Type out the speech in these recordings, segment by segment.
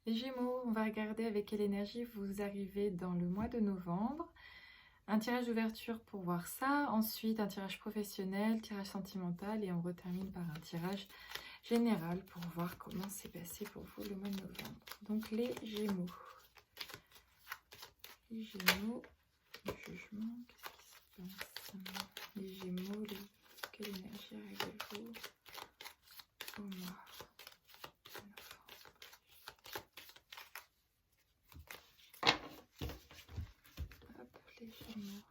Les Gémeaux, on va regarder avec quelle énergie vous arrivez dans le mois de novembre. Un tirage d'ouverture pour voir ça, ensuite un tirage professionnel, tirage sentimental et on retermine par un tirage général pour voir comment s'est passé pour vous le mois de novembre. Donc les Gémeaux. Les Gémeaux, le jugement, qu'est-ce qui se passe? Les Gémeaux, quelle énergie arrive-vous au mois? Les Gémeaux.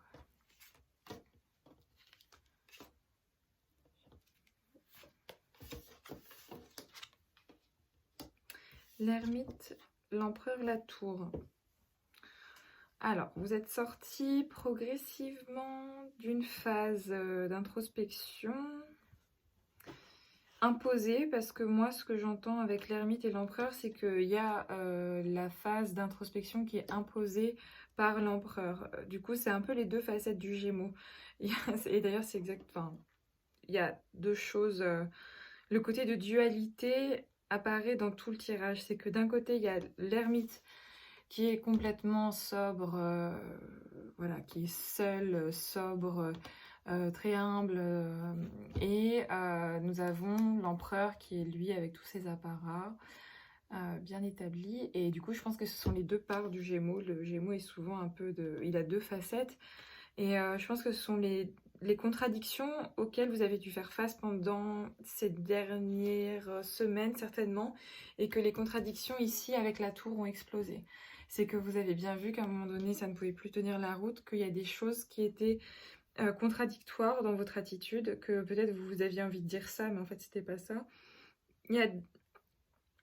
L'ermite, l'empereur, la tour. Alors, vous êtes sorti progressivement d'une phase d'introspection imposée, parce que moi, ce que j'entends avec l'ermite et l'empereur, c'est qu'il y a la phase d'introspection qui est imposée par l'empereur. Du coup, c'est un peu les deux facettes du Gémeaux. Et d'ailleurs, c'est exact. Enfin, il y a deux choses. Le côté de dualité apparaît dans tout le tirage. C'est que d'un côté, il y a l'ermite qui est complètement sobre, voilà, qui est seul, sobre, très humble. Et nous avons l'empereur qui est lui avec tous ses apparats bien établis. Et du coup, je pense que ce sont les deux parts du Gémeaux. Le Gémeaux est souvent un peu de... Il a deux facettes. Et je pense que ce sont les contradictions auxquelles vous avez dû faire face pendant ces dernières semaines certainement, et que les contradictions ici avec la tour ont explosé. C'est que vous avez bien vu qu'à un moment donné ça ne pouvait plus tenir la route, qu'il y a des choses qui étaient contradictoires dans votre attitude, que peut-être vous aviez envie de dire ça mais en fait c'était pas ça.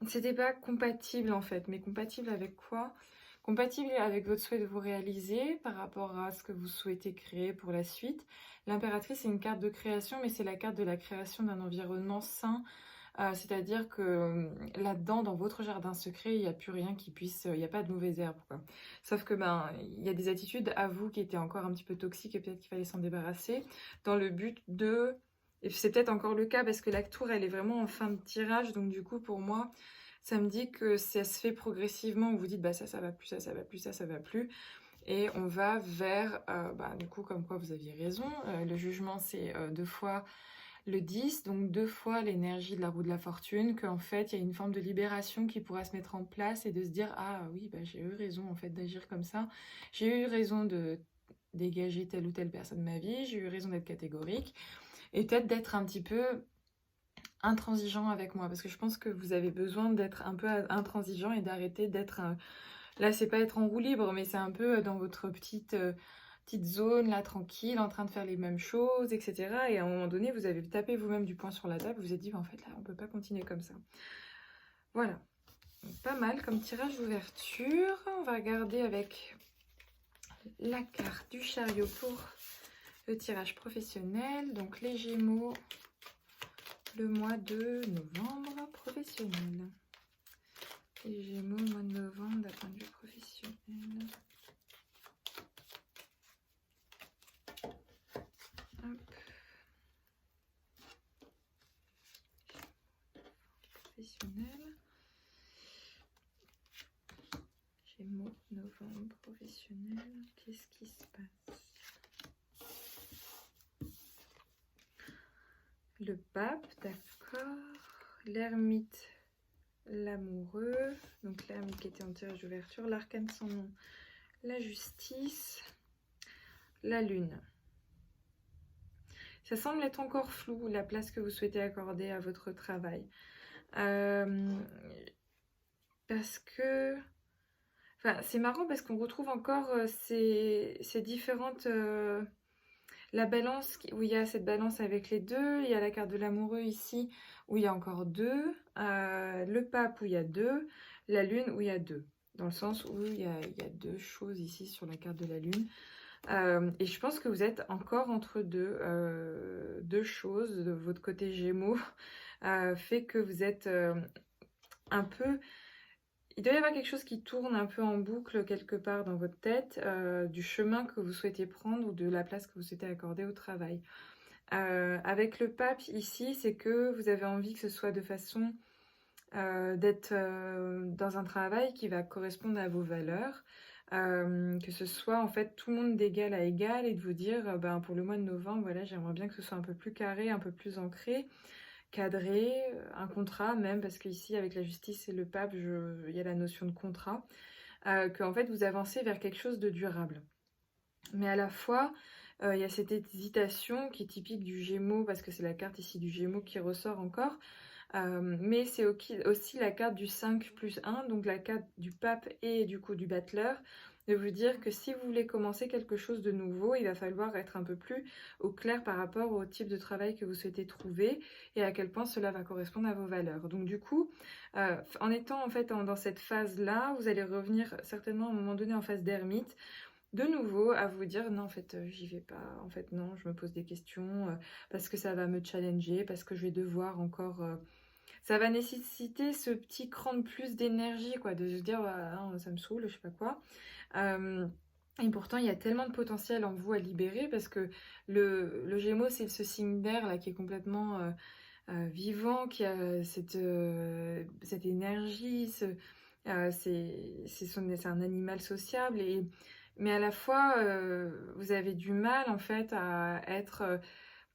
C'était pas compatible en fait, mais compatible avec quoi? Compatible avec votre souhait de vous réaliser par rapport à ce que vous souhaitez créer pour la suite. L'impératrice est une carte de création, mais c'est la carte de la création d'un environnement sain. C'est-à-dire que là-dedans, dans votre jardin secret, il n'y a plus rien qui puisse... Il n'y a pas de mauvaises herbes, quoi. Sauf que il y a des attitudes à vous qui étaient encore un petit peu toxiques et peut-être qu'il fallait s'en débarrasser dans le but de... Et c'est peut-être encore le cas parce que la tour, elle est vraiment en fin de tirage. Donc du coup, pour moi, ça me dit que ça se fait progressivement. Où vous dites, bah ça va plus, ça va plus, ça va plus. Et on va vers, du coup, comme quoi vous aviez raison. Le jugement, c'est 2 fois le 10, donc 2 fois l'énergie de la roue de la fortune, qu'en fait, il y a une forme de libération qui pourra se mettre en place et de se dire, ah oui, bah, j'ai eu raison en fait d'agir comme ça. J'ai eu raison de dégager telle ou telle personne de ma vie. J'ai eu raison d'être catégorique. Et peut-être d'être un petit peu intransigeant avec moi, parce que je pense que vous avez besoin d'être un peu intransigeant et d'arrêter d'être... Là, c'est pas être en roue libre, mais c'est un peu dans votre petite zone, là, tranquille, en train de faire les mêmes choses, etc. Et à un moment donné, vous avez tapé vous-même du poing sur la table, vous vous êtes dit, bah, en fait, là, on peut pas continuer comme ça. Voilà. Donc, pas mal comme tirage d'ouverture. On va regarder avec la carte du chariot pour le tirage professionnel. Donc, les Gémeaux, le mois de novembre professionnel. Les Gémeaux, mois de novembre, d'un point de vue professionnel. Hop. Professionnel. Gémeaux, novembre, professionnel. Qu'est-ce qui se passe? Le pape, d'accord. L'ermite, l'amoureux. Donc l'ermite qui était en tirage d'ouverture. L'arcane sans nom, la justice. La lune. Ça semble être encore flou, la place que vous souhaitez accorder à votre travail. Parce que... Enfin, c'est marrant parce qu'on retrouve encore ces différentes... la balance, où il y a cette balance avec les deux. Il y a la carte de l'amoureux ici, où il y a encore deux. Le pape, où il y a deux. La lune, où il y a deux. Dans le sens où il y a deux choses ici sur la carte de la lune. Et je pense que vous êtes encore entre deux choses. De votre côté Gémeaux fait que vous êtes un peu... Il doit y avoir quelque chose qui tourne un peu en boucle quelque part dans votre tête, du chemin que vous souhaitez prendre ou de la place que vous souhaitez accorder au travail. Avec le pape ici, c'est que vous avez envie que ce soit de façon d'être dans un travail qui va correspondre à vos valeurs, que ce soit en fait tout le monde d'égal à égal et de vous dire, ben, pour le mois de novembre, voilà, j'aimerais bien que ce soit un peu plus carré, un peu plus ancré, cadré, un contrat même, parce qu'ici avec la justice et le pape, il y a la notion de contrat, que en fait vous avancez vers quelque chose de durable. Mais à la fois, il y a cette hésitation qui est typique du Gémeaux, parce que c'est la carte ici du Gémeaux qui ressort encore, mais c'est aussi la carte du 5+1, donc la carte du pape et du coup du battleur, de vous dire que si vous voulez commencer quelque chose de nouveau, il va falloir être un peu plus au clair par rapport au type de travail que vous souhaitez trouver et à quel point cela va correspondre à vos valeurs. Donc du coup, en étant en fait dans cette phase-là, vous allez revenir certainement à un moment donné en phase d'ermite, de nouveau à vous dire non en fait j'y vais pas, en fait non, je me pose des questions parce que ça va me challenger, parce que je vais devoir encore ça va nécessiter ce petit cran de plus d'énergie, quoi, de se dire ah, non, ça me saoule, je sais pas quoi. Et pourtant, il y a tellement de potentiel en vous à libérer parce que le Gémeaux, c'est ce signe d'air là qui est complètement vivant, qui a cette énergie, c'est un animal sociable, mais à la fois, vous avez du mal en fait à être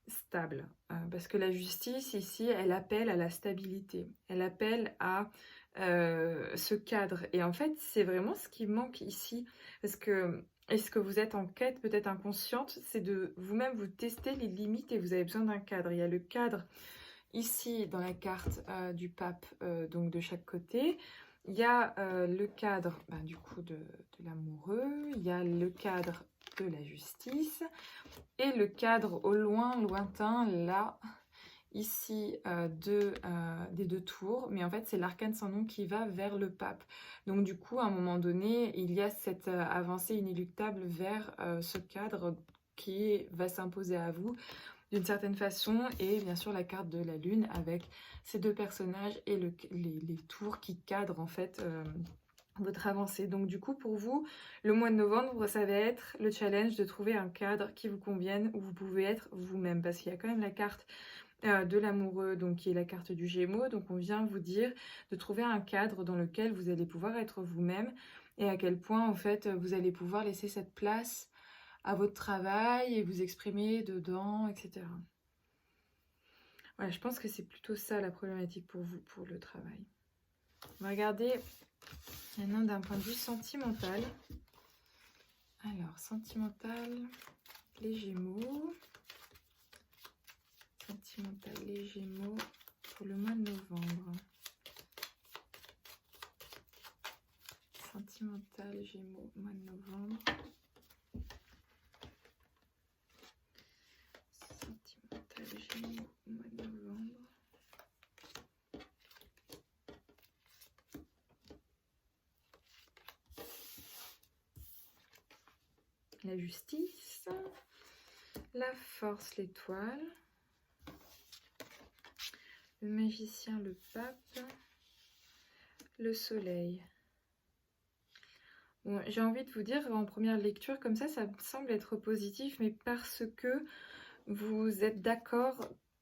stable. Parce que la justice, ici, elle appelle à la stabilité. Elle appelle à ce cadre. Et en fait, c'est vraiment ce qui manque ici. Parce que, est-ce que vous êtes en quête peut-être inconsciente, c'est de vous-même vous tester les limites et vous avez besoin d'un cadre. Il y a le cadre ici dans la carte du pape, donc de chaque côté. Il y a le cadre du coup de l'amoureux. Il y a le cadre de la justice. Et le cadre au lointain, là, ici, des deux tours. Mais en fait, c'est l'arcane sans nom qui va vers le pape. Donc du coup, à un moment donné, il y a cette avancée inéluctable vers ce cadre qui va s'imposer à vous d'une certaine façon. Et bien sûr, la carte de la lune avec ces deux personnages et les tours qui cadrent en fait votre avancée. Donc du coup, pour vous, le mois de novembre, ça va être le challenge de trouver un cadre qui vous convienne, où vous pouvez être vous-même. Parce qu'il y a quand même la carte de l'amoureux, donc qui est la carte du Gémeaux. Donc on vient vous dire de trouver un cadre dans lequel vous allez pouvoir être vous-même et à quel point, en fait, vous allez pouvoir laisser cette place à votre travail et vous exprimer dedans, etc. Voilà, je pense que c'est plutôt ça la problématique pour vous, pour le travail. On va regarder maintenant d'un point de vue sentimental. Alors, sentimental, les Gémeaux. Sentimental, les Gémeaux pour le mois de novembre. Sentimental, Gémeaux, mois de novembre. Sentimental, Gémeaux, mois de novembre. La justice, la force, l'étoile, le magicien, le pape, le soleil. Bon, j'ai envie de vous dire, en première lecture, comme ça semble être positif, mais parce que vous êtes d'accord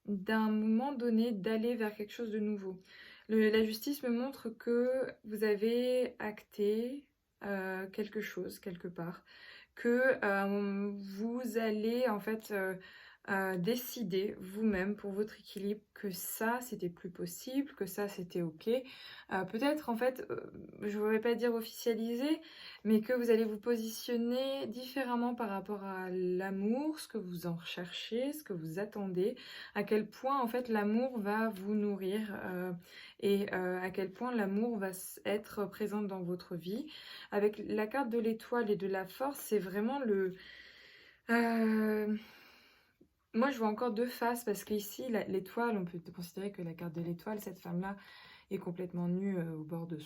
d'un moment donné d'aller vers quelque chose de nouveau. La justice me montre que vous avez acté quelque chose, quelque part, que vous allez en fait décider vous-même pour votre équilibre que ça c'était plus possible, que ça c'était ok. Peut-être en fait, je ne vais pas dire officialiser, mais que vous allez vous positionner différemment par rapport à l'amour, ce que vous en recherchez, ce que vous attendez, à quel point en fait l'amour va vous nourrir et à quel point l'amour va être présent dans votre vie. Avec la carte de l'étoile et de la force, c'est vraiment le... Moi, je vois encore deux faces parce qu'ici, l'étoile, on peut considérer que la carte de l'étoile, cette femme-là est complètement nue au bord de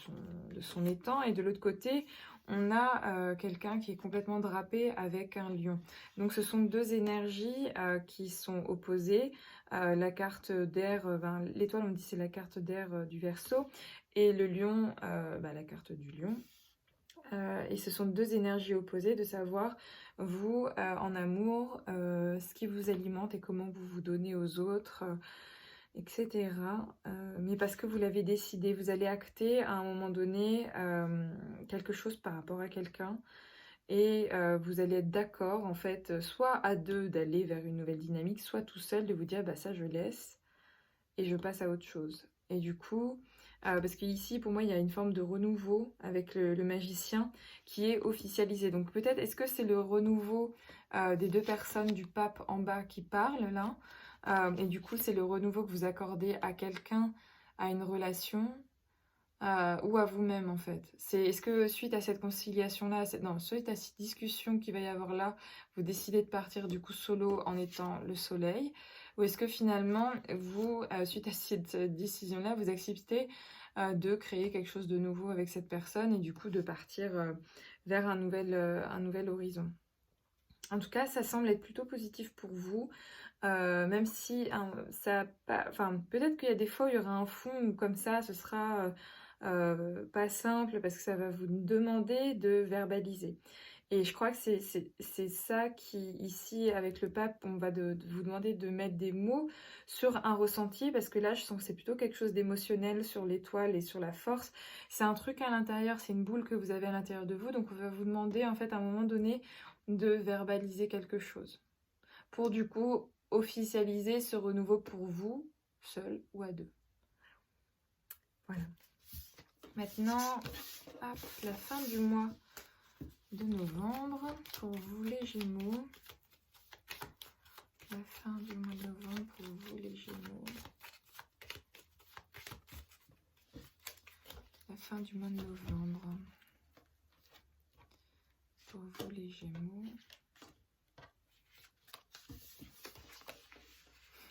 son étang. Et de l'autre côté, on a quelqu'un qui est complètement drapé avec un lion. Donc, ce sont deux énergies qui sont opposées. La carte d'air, l'étoile, on dit c'est la carte d'air du Verseau. Et le lion, la carte du lion. Et ce sont deux énergies opposées, de savoir, vous, en amour, ce qui vous alimente et comment vous vous donnez aux autres. etc. Mais parce que vous l'avez décidé, vous allez acter à un moment donné quelque chose par rapport à quelqu'un. Et vous allez être d'accord, en fait, soit à deux d'aller vers une nouvelle dynamique, soit tout seul de vous dire, bah ça je laisse et je passe à autre chose. Et du coup, parce qu'ici, pour moi, il y a une forme de renouveau avec le magicien qui est officialisé. Donc peut-être, est-ce que c'est le renouveau des deux personnes du pape en bas qui parlent là et du coup, c'est le renouveau que vous accordez à quelqu'un, à une relation ou à vous-même en fait. Est-ce que suite à cette conciliation-là, non, suite à cette discussion qu'il va y avoir là, vous décidez de partir du coup solo en étant le soleil? Ou est-ce que finalement, vous, suite à cette décision-là, vous acceptez de créer quelque chose de nouveau avec cette personne et du coup de partir vers un nouvel horizon? En tout cas, ça semble être plutôt positif pour vous, même si ça, enfin, peut-être qu'il y a des fois où il y aura un fond où comme ça, ce sera pas simple parce que ça va vous demander de verbaliser. Et je crois que c'est ça qui, ici, avec le pape, on va vous demander de mettre des mots sur un ressenti, parce que là, je sens que c'est plutôt quelque chose d'émotionnel sur l'étoile et sur la force. C'est un truc à l'intérieur, c'est une boule que vous avez à l'intérieur de vous, donc on va vous demander, en fait, à un moment donné, de verbaliser quelque chose. Pour, du coup, officialiser ce renouveau pour vous, seul ou à deux. Voilà. Maintenant, hop, la fin du mois de novembre pour vous les Gémeaux. La fin du mois de novembre pour vous les Gémeaux. La fin du mois de novembre pour vous les Gémeaux.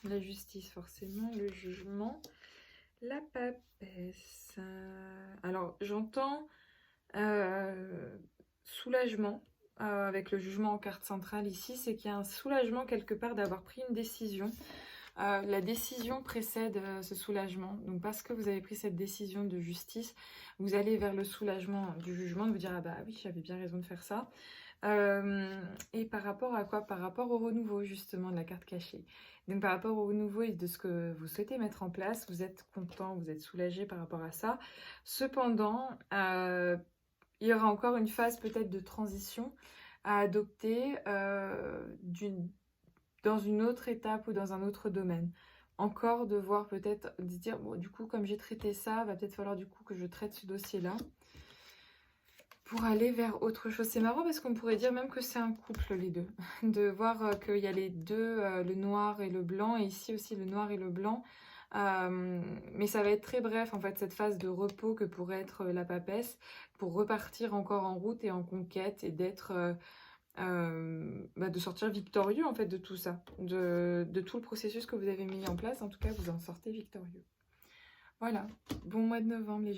La justice forcément, le jugement, la papesse. Alors j'entends soulagement avec le jugement en carte centrale ici, c'est qu'il y a un soulagement quelque part d'avoir pris une décision. La décision précède ce soulagement, donc parce que vous avez pris cette décision de justice, vous allez vers le soulagement du jugement, de vous dire ah bah oui, j'avais bien raison de faire ça. Et par rapport à quoi? Par rapport au renouveau justement de la carte cachée. Donc par rapport au renouveau et de ce que vous souhaitez mettre en place, vous êtes content, vous êtes soulagé par rapport à ça. Cependant, il y aura encore une phase peut-être de transition à adopter dans une autre étape ou dans un autre domaine. Encore devoir peut-être dire, bon, du coup, comme j'ai traité ça, va peut-être falloir du coup que je traite ce dossier-là pour aller vers autre chose. C'est marrant parce qu'on pourrait dire même que c'est un couple, les deux. De voir qu'il y a les deux, le noir et le blanc, et ici aussi le noir et le blanc. Mais ça va être très bref, en fait, cette phase de repos que pourrait être la papesse, pour repartir encore en route et en conquête, et d'être... de sortir victorieux, en fait, de tout ça. De tout le processus que vous avez mis en place. En tout cas, vous en sortez victorieux. Voilà. Bon mois de novembre, les